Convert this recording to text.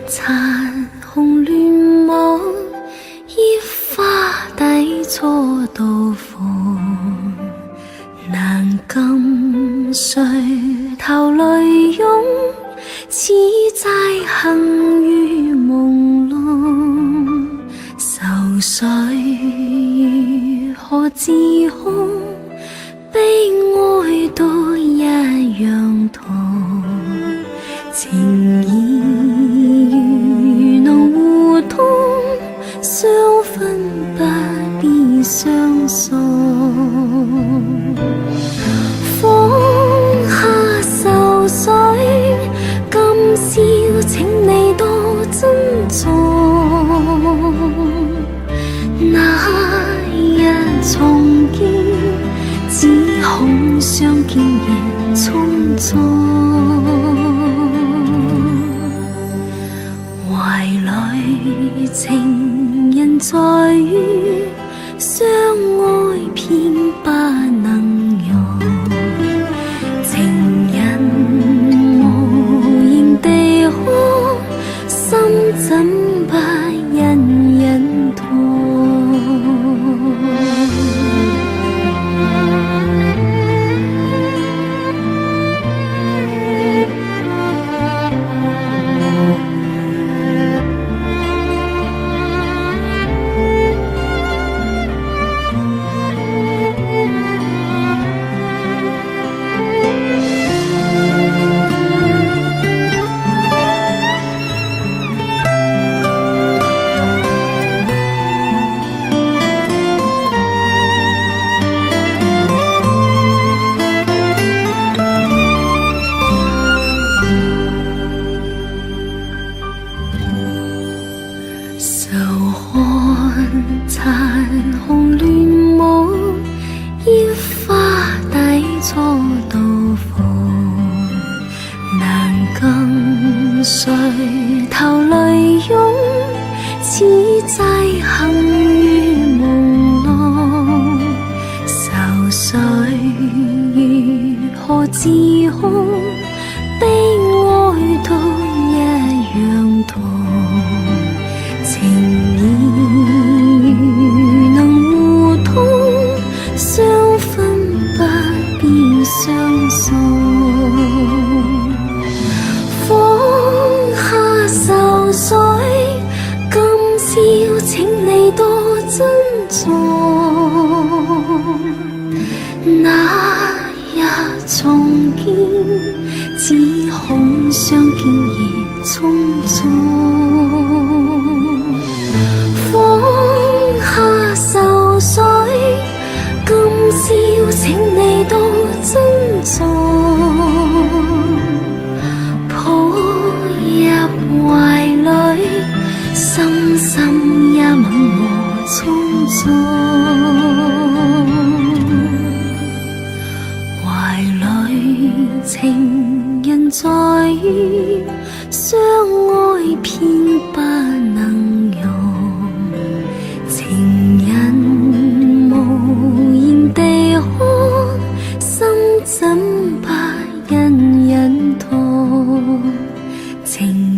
殘紅亂舞，煙花底錯到訪，難禁垂頭淚湧，此債幸於朦朧，愁緒如何自控，悲哀都一樣痛，情意如濃互通，相分不必相送。放下愁緒，今宵請你多珍重，那日重見，只恐相見亦匆匆，懷裡情人在於相愛偏不能容，情人無言地哭，心怎不隱隱痛。殘紅亂舞，煙花底錯到訪，難禁垂頭淚湧，此債幸於朦朧，愁緒如何自控，悲哀都一樣痛，情意如能互通，相分不必相送。放下愁緒，今宵請你多珍重，那日重見，只恐相見亦匆匆。放下愁緒，今宵請你多珍重，抱入懷裡，深深一吻和匆匆，懷裡情人在於相愛偏不能容，情人無言地哭，心怎不隱隱痛，情